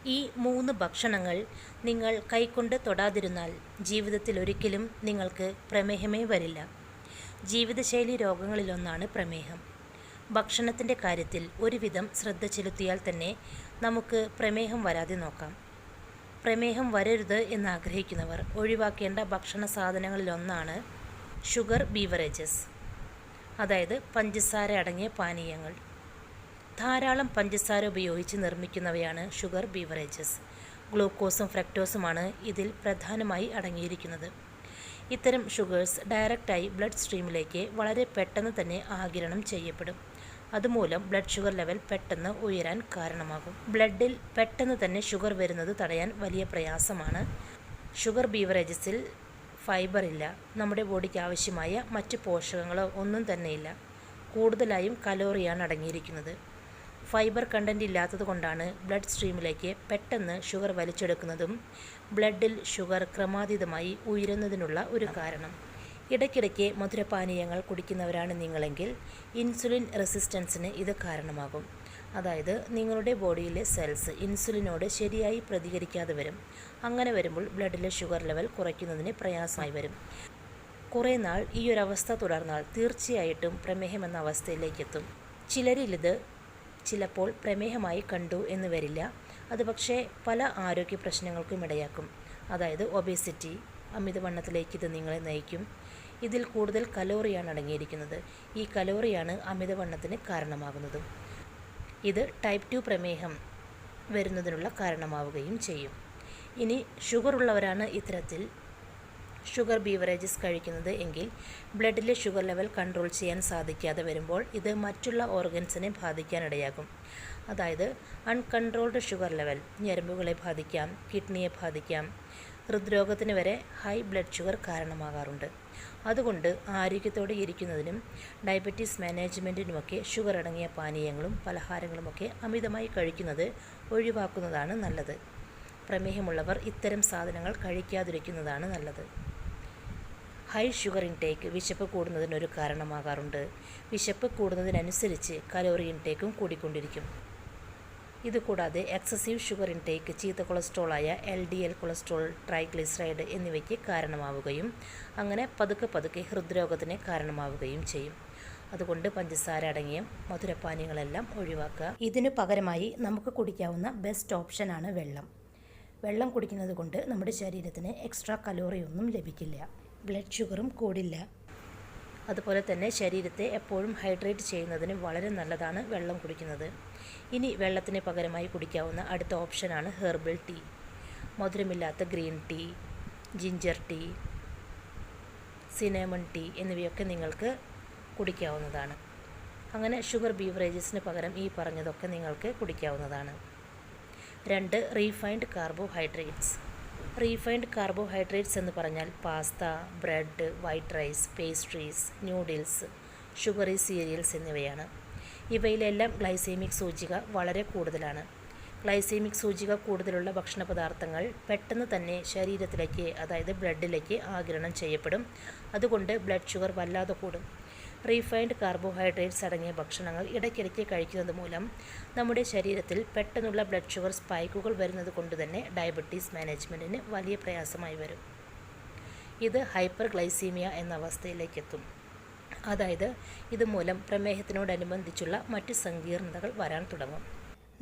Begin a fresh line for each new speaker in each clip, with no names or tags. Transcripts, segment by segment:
ഈ 3 ഭക്ഷണങ്ങൾ നിങ്ങൾ കൈകൊണ്ട് തൊടാതിരുന്നാൽ ജീവിതത്തിൽ ഒരിക്കലും നിങ്ങൾക്ക് പ്രമേഹമേ വരില്ല. ജീവിതശൈലി രോഗങ്ങളിലൊന്നാണ് പ്രമേഹം. ഭക്ഷണത്തിൻ്റെ കാര്യത്തിൽ ഒരുവിധം ശ്രദ്ധ ചെലുത്തിയാൽ തന്നെ നമുക്ക് പ്രമേഹം വരാതെ നോക്കാം. പ്രമേഹം വരരുത് എന്നാഗ്രഹിക്കുന്നവർ ഒഴിവാക്കേണ്ട ഭക്ഷണ സാധനങ്ങളിലൊന്നാണ് ഷുഗർ ബീവറേജസ്, അതായത് പഞ്ചസാര അടങ്ങിയ പാനീയങ്ങൾ. ധാരാളം പഞ്ചസാര ഉപയോഗിച്ച് നിർമ്മിക്കുന്നവയാണ് ഷുഗർ ബീവറേജസ്. ഗ്ലൂക്കോസും ഫ്രക്ടോസുമാണ് ഇതിൽ പ്രധാനമായി അടങ്ങിയിരിക്കുന്നത്. ഇത്തരം ഷുഗേഴ്സ് ഡയറക്റ്റായി ബ്ലഡ് സ്ട്രീമിലേക്ക് വളരെ പെട്ടെന്ന് തന്നെ ആഗിരണം ചെയ്യപ്പെടും. അതുമൂലം ബ്ലഡ് ഷുഗർ ലെവൽ പെട്ടെന്ന് ഉയരാൻ കാരണമാകും. ബ്ലഡിൽ പെട്ടെന്ന് തന്നെ ഷുഗർ വരുന്നത് തടയാൻ വലിയ പ്രയാസമാണ്. ഷുഗർ ബീവറേജസിൽ ഫൈബർ ഇല്ല. നമ്മുടെ ബോഡിക്ക് ആവശ്യമായ മറ്റ് പോഷകങ്ങളോ ഒന്നും തന്നെയില്ല. കൂടുതലായും കലോറിയാണ് അടങ്ങിയിരിക്കുന്നത്. ഫൈബർ കണ്ടൻറ്റ് ഇല്ലാത്തത് കൊണ്ടാണ് ബ്ലഡ് സ്ട്രീമിലേക്ക് പെട്ടെന്ന് ഷുഗർ വലിച്ചെടുക്കുന്നതും ബ്ലഡിൽ ഷുഗർ ക്രമാതീതമായി ഉയരുന്നതിനുള്ള ഒരു കാരണം. ഇടയ്ക്കിടയ്ക്ക് മധുരപാനീയങ്ങൾ കുടിക്കുന്നവരാണ് നിങ്ങളെങ്കിൽ ഇൻസുലിൻ റെസിസ്റ്റൻസിന് ഇത് കാരണമാകും. അതായത് നിങ്ങളുടെ ബോഡിയിലെ സെൽസ് ഇൻസുലിനോട് ശരിയായി പ്രതികരിക്കാതെ വരും. അങ്ങനെ വരുമ്പോൾ ബ്ലഡിലെ ഷുഗർ ലെവൽ കുറയ്ക്കുന്നതിന് പ്രയാസമായി വരും. കുറേ നാൾ ഈ ഒരു അവസ്ഥ തുടർന്നാൽ തീർച്ചയായിട്ടും പ്രമേഹം എന്ന അവസ്ഥയിലേക്ക് എത്തും. ചിലരിലിത് ചിലപ്പോൾ പ്രമേഹമായി കണ്ടു എന്ന് വരില്ല. അത് പക്ഷേ പല ആരോഗ്യ പ്രശ്നങ്ങൾക്കും ഇടയാക്കും. അതായത് ഒബേസിറ്റി, അമിതവണ്ണത്തിലേക്ക് ഇത് നിങ്ങളെ നയിക്കും. ഇതിൽ കൂടുതൽ കലോറിയാണ് അടങ്ങിയിരിക്കുന്നത്. ഈ കലോറിയാണ് അമിതവണ്ണത്തിന് കാരണമാകുന്നതും. ഇത് ടൈപ്പ് 2 പ്രമേഹം വരുന്നതിനുള്ള കാരണമാവുകയും ചെയ്യും. ഇനി ഷുഗർ ഉള്ളവരാണ് ഇത്തരത്തിൽ ഷുഗർ ബീവറേജസ് കഴിക്കുന്നത് എങ്കിൽ ബ്ലഡിലെ ഷുഗർ ലെവൽ കൺട്രോൾ ചെയ്യാൻ സാധിക്കാതെ വരുമ്പോൾ ഇത് മറ്റുള്ള ഓർഗൻസിനെ ബാധിക്കാനിടയാകും. അതായത് അൺകൺട്രോൾഡ് ഷുഗർ ലെവൽ ഞരമ്പുകളെ ബാധിക്കാം, കിഡ്നിയെ ബാധിക്കാം, ഹൃദ്രോഗത്തിന് വരെ ഹൈ ബ്ലഡ് ഷുഗർ കാരണമാകാറുണ്ട്. അതുകൊണ്ട് ആരോഗ്യത്തോടെ ഇരിക്കുന്നതിനും ഡയബറ്റീസ് മാനേജ്മെൻറ്റിനുമൊക്കെ ഷുഗർ അടങ്ങിയ പാനീയങ്ങളും പലഹാരങ്ങളുമൊക്കെ അമിതമായി കഴിക്കുന്നത് ഒഴിവാക്കുന്നതാണ് നല്ലത്. പ്രമേഹമുള്ളവർ ഇത്തരം സാധനങ്ങൾ കഴിക്കാതിരിക്കുന്നതാണ് നല്ലത്. ഹൈ ഷുഗർ ഇൻടേക്ക് വിശപ്പ് കൂടുന്നതിനൊരു കാരണമാകാറുണ്ട്. വിശപ്പ് കൂടുന്നതിനനുസരിച്ച് കലോറി ഇൻടേക്കും കൂടിക്കൊണ്ടിരിക്കും. ഇതുകൂടാതെ എക്സസീവ് ഷുഗർ ഇൻടേക്ക് ചീത്ത കൊളസ്ട്രോളായ LDL കൊളസ്ട്രോൾ, ട്രൈഗ്ലിസറൈഡ് എന്നിവയ്ക്ക് കാരണമാവുകയും അങ്ങനെ പതുക്കെ ഹൃദ്രോഗത്തിന് കാരണമാവുകയും ചെയ്യും. അതുകൊണ്ട് പഞ്ചസാര അടങ്ങിയ മധുരപാനീയങ്ങളെല്ലാം ഒഴിവാക്കുക. ഇതിനു പകരമായി നമുക്ക് കുടിക്കാവുന്ന ബെസ്റ്റ് ഓപ്ഷനാണ് വെള്ളം. വെള്ളം കുടിക്കുന്നത് കൊണ്ട് നമ്മുടെ ശരീരത്തിന് എക്സ്ട്രാ കലോറിയൊന്നും ലഭിക്കില്ല, ബ്ലഡ് ഷുഗറും കൂടില്ല. അതുപോലെ തന്നെ ശരീരത്തെ എപ്പോഴും ഹൈഡ്രേറ്റ് ചെയ്യുന്നതിന് വളരെ നല്ലതാണ് വെള്ളം കുടിക്കുന്നത്. ഇനി വെള്ളത്തിന് പകരമായി കുടിക്കാവുന്ന അടുത്ത ഓപ്ഷനാണ് ഹെർബൽ ടീ. മധുരമില്ലാത്ത green tea, ginger tea, cinnamon tea എന്നിവയൊക്കെ നിങ്ങൾക്ക് കുടിക്കാവുന്നതാണ്. അങ്ങനെ ഷുഗർ ബീവറേജസിന് പകരം ഈ പറഞ്ഞതൊക്കെ നിങ്ങൾക്ക് കുടിക്കാവുന്നതാണ്. 2. Refined carbohydrates. റീഫൈൻഡ് കാർബോഹൈഡ്രേറ്റ്സ് എന്ന് പറഞ്ഞാൽ pasta, bread, white rice, pastries, noodles, sugary cereals എന്നിവയാണ്. ഇവയിലെല്ലാം ഗ്ലൈസീമിക് സൂചിക വളരെ കൂടുതലാണ്. ഗ്ലൈസീമിക് സൂചിക കൂടുതലുള്ള ഭക്ഷണ പദാർത്ഥങ്ങൾ പെട്ടെന്ന് തന്നെ ശരീരത്തിലേക്ക്, അതായത് ബ്ലഡിലേക്ക് ആഗിരണം ചെയ്യപ്പെടും. അതുകൊണ്ട് ബ്ലഡ് ഷുഗർ വല്ലാതെ കൂടും. റീഫൈൻഡ് കാർബോഹൈഡ്രേറ്റ്സ് അടങ്ങിയ ഭക്ഷണങ്ങൾ ഇടയ്ക്കിടയ്ക്ക് കഴിക്കുന്നത് മൂലം നമ്മുടെ ശരീരത്തിൽ പെട്ടെന്നുള്ള ബ്ലഡ് ഷുഗർ സ്പൈക്കുകൾ വരുന്നത് കൊണ്ട് തന്നെ ഡയബറ്റീസ് മാനേജ്മെൻറ്റിന് വലിയ പ്രയാസമായി വരും. ഇത് ഹൈപ്പർ ഗ്ലൈസീമിയ എന്ന അവസ്ഥയിലേക്ക് എത്തും. അതായത് ഇതുമൂലം പ്രമേഹത്തിനോടനുബന്ധിച്ചുള്ള മറ്റ് സങ്കീർണതകൾ വരാൻ തുടങ്ങും.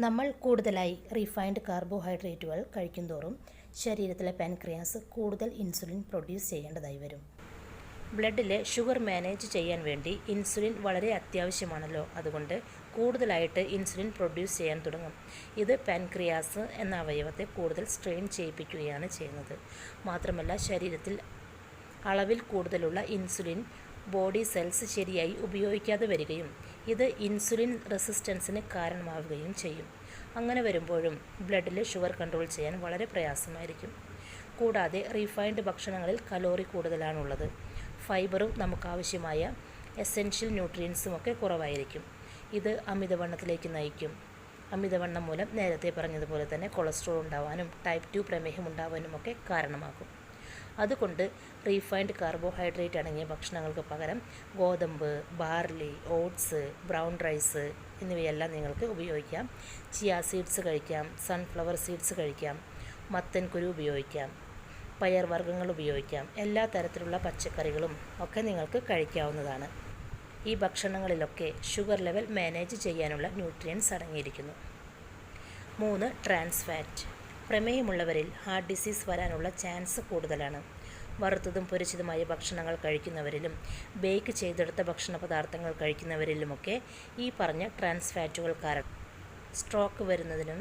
നമ്മൾ കൂടുതലായി റീഫൈൻഡ് കാർബോഹൈഡ്രേറ്റുകൾ കഴിക്കുന്തോറും ശരീരത്തിലെ പാൻക്രിയാസ് കൂടുതൽ ഇൻസുലിൻ പ്രൊഡ്യൂസ് ചെയ്യേണ്ടതായി വരും. ബ്ലഡിലെ ഷുഗർ മാനേജ് ചെയ്യാൻ വേണ്ടി ഇൻസുലിൻ വളരെ അത്യാവശ്യമാണല്ലോ. അതുകൊണ്ട് കൂടുതലായിട്ട് ഇൻസുലിൻ പ്രൊഡ്യൂസ് ചെയ്യാൻ തുടങ്ങും. ഇത് പാൻക്രിയാസ് എന്ന അവയവത്തെ കൂടുതൽ സ്ട്രെയിൻ ചെയ്യിപ്പിക്കുകയാണ് ചെയ്യുന്നത്. മാത്രമല്ല ശരീരത്തിൽ അളവിൽ കൂടുതലുള്ള ഇൻസുലിൻ ബോഡി സെൽസ് ശരിയായി ഉപയോഗിക്കാതെ വരികയും ഇത് ഇൻസുലിൻ റെസിസ്റ്റൻസിന് കാരണമാവുകയും ചെയ്യും. അങ്ങനെ വരുമ്പോഴും ബ്ലഡിലെ ഷുഗർ കൺട്രോൾ ചെയ്യാൻ വളരെ പ്രയാസമായിരിക്കും. കൂടാതെ റീഫൈൻഡ് ഭക്ഷണങ്ങളിൽ കലോറി കൂടുതലാണുള്ളത്. ഫൈബറും നമുക്കാവശ്യമായ എസെൻഷ്യൽ ന്യൂട്രിയൻസുമൊക്കെ കുറവായിരിക്കും. ഇത് അമിതവണ്ണത്തിലേക്ക് നയിക്കും. അമിതവണ്ണം മൂലം നേരത്തെ പറഞ്ഞതുപോലെ തന്നെ കൊളസ്ട്രോൾ ഉണ്ടാവാനും ടൈപ്പ് 2 പ്രമേഹം ഉണ്ടാവാനുമൊക്കെ കാരണമാകും. അതുകൊണ്ട് റീഫൈൻഡ് കാർബോഹൈഡ്രേറ്റ് അടങ്ങിയ ഭക്ഷണങ്ങൾക്ക് പകരം ഗോതമ്പ്, ബാർലി, ഓട്സ്, ബ്രൗൺ റൈസ്, എന്നിവയെല്ലാം നിങ്ങൾക്ക് ഉപയോഗിക്കാം. ചിയ സീഡ്സ് കഴിക്കാം, സൺഫ്ലവർ സീഡ്സ് കഴിക്കാം, മത്തൻ കുരു ഉപയോഗിക്കാം, പയർ വർഗ്ഗങ്ങൾ ഉപയോഗിക്കാം. എല്ലാ തരത്തിലുള്ള പച്ചക്കറികളും ഒക്കെ നിങ്ങൾക്ക് കഴിക്കാവുന്നതാണ്. ഈ ഭക്ഷണങ്ങളിലൊക്കെ ഷുഗർ ലെവൽ മാനേജ് ചെയ്യാനുള്ള ന്യൂട്രിയൻസ് അടങ്ങിയിരിക്കുന്നു. 3. Trans fat. പ്രമേഹമുള്ളവരിൽ ഹാർട്ട് ഡിസീസ് വരാനുള്ള ചാൻസ് കൂടുതലാണ്. വറുത്തതും പൊരിച്ചതുമായ ഭക്ഷണങ്ങൾ കഴിക്കുന്നവരിലും ബേക്ക് ചെയ്തെടുത്ത ഭക്ഷണ പദാർത്ഥങ്ങൾ കഴിക്കുന്നവരിലുമൊക്കെ ഈ പറഞ്ഞ ട്രാൻസ് ഫാറ്റുകൾ കാരണം സ്ട്രോക്ക് വരുന്നതിനും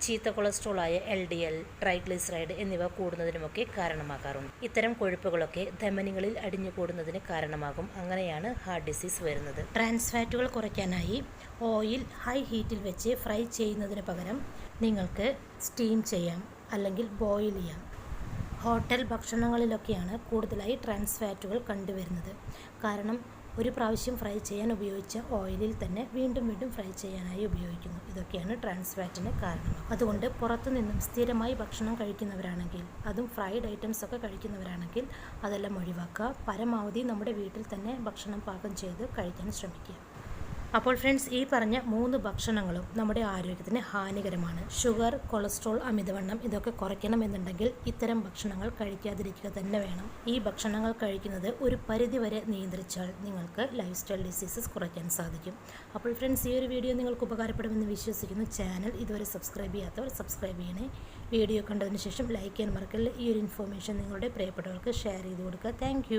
ചീത്ത കൊളസ്ട്രോളായ LDL, ട്രൈഗ്ലിസറൈഡ് എന്നിവ കൂടുന്നതിനുമൊക്കെ കാരണമാകാറുണ്ട്. ഇത്തരം കൊഴുപ്പുകളൊക്കെ ധമനികളിൽ അടിഞ്ഞു കൂടുന്നതിന് കാരണമാകും. അങ്ങനെയാണ് ഹാർട്ട് ഡിസീസ് വരുന്നത്. ട്രാൻസ് ഫാറ്റുകൾ കുറയ്ക്കാനായി ഓയിൽ ഹൈ ഹീറ്റിൽ വെച്ച് ഫ്രൈ ചെയ്യുന്നതിന് പകരം നിങ്ങൾക്ക് സ്റ്റീം ചെയ്യാം, അല്ലെങ്കിൽ ബോയിൽ ചെയ്യാം. ഹോട്ടൽ ഭക്ഷണങ്ങളിലൊക്കെയാണ് കൂടുതലായി ട്രാൻസ് ഫാറ്റുകൾ കണ്ടുവരുന്നത്. കാരണം ഒരു പ്രാവശ്യം ഫ്രൈ ചെയ്യാൻ ഉപയോഗിച്ച ഓയിലിൽ തന്നെ വീണ്ടും വീണ്ടും ഫ്രൈ ചെയ്യാനായി ഉപയോഗിക്കുന്നു. ഇതൊക്കെയാണ് ട്രാൻസ് ഫാറ്റിന് കാരണം. അതുകൊണ്ട് പുറത്തു നിന്നും സ്ഥിരമായി ഭക്ഷണം കഴിക്കുന്നവരാണെങ്കിൽ, അതും ഫ്രൈഡ് ഐറ്റംസ് ഒക്കെ കഴിക്കുന്നവരാണെങ്കിൽ അതെല്ലാം ഒഴിവാക്കുക. പരമാവധി നമ്മുടെ വീട്ടിൽ തന്നെ ഭക്ഷണം പാകം ചെയ്ത് കഴിക്കാൻ ശ്രമിക്കുക. അപ്പോൾ ഫ്രണ്ട്സ്, ഈ പറഞ്ഞ 3 ഭക്ഷണങ്ങളും നമ്മുടെ ആരോഗ്യത്തിന് ഹാനികരമാണ്. ഷുഗർ, കൊളസ്ട്രോൾ, അമിതവണ്ണം ഇതൊക്കെ കുറയ്ക്കണമെന്നുണ്ടെങ്കിൽ ഇത്തരം ഭക്ഷണങ്ങൾ കഴിക്കാതിരിക്കുക തന്നെ വേണം. ഈ ഭക്ഷണങ്ങൾ കഴിക്കുന്നത് ഒരു പരിധിവരെ നിയന്ത്രിച്ചാൽ നിങ്ങൾക്ക് ലൈഫ് സ്റ്റൈൽ ഡിസീസസ് കുറയ്ക്കാൻ സാധിക്കും. അപ്പോൾ ഫ്രണ്ട്സ്, ഈ ഒരു വീഡിയോ നിങ്ങൾക്ക് ഉപകാരപ്പെടുമെന്ന് വിശ്വസിക്കുന്നു. ചാനൽ ഇതുവരെ സബ്സ്ക്രൈബ് ചെയ്യാത്തവർ സബ്സ്ക്രൈബ് ചെയ്യണേ. വീഡിയോ കണ്ടതിന് ശേഷം ലൈക്ക് ചെയ്യാൻ മറക്കല്ല. ഈ ഒരു ഇൻഫോർമേഷൻ നിങ്ങളുടെ പ്രിയപ്പെട്ടവർക്ക് ഷെയർ ചെയ്ത് കൊടുക്കുക. താങ്ക്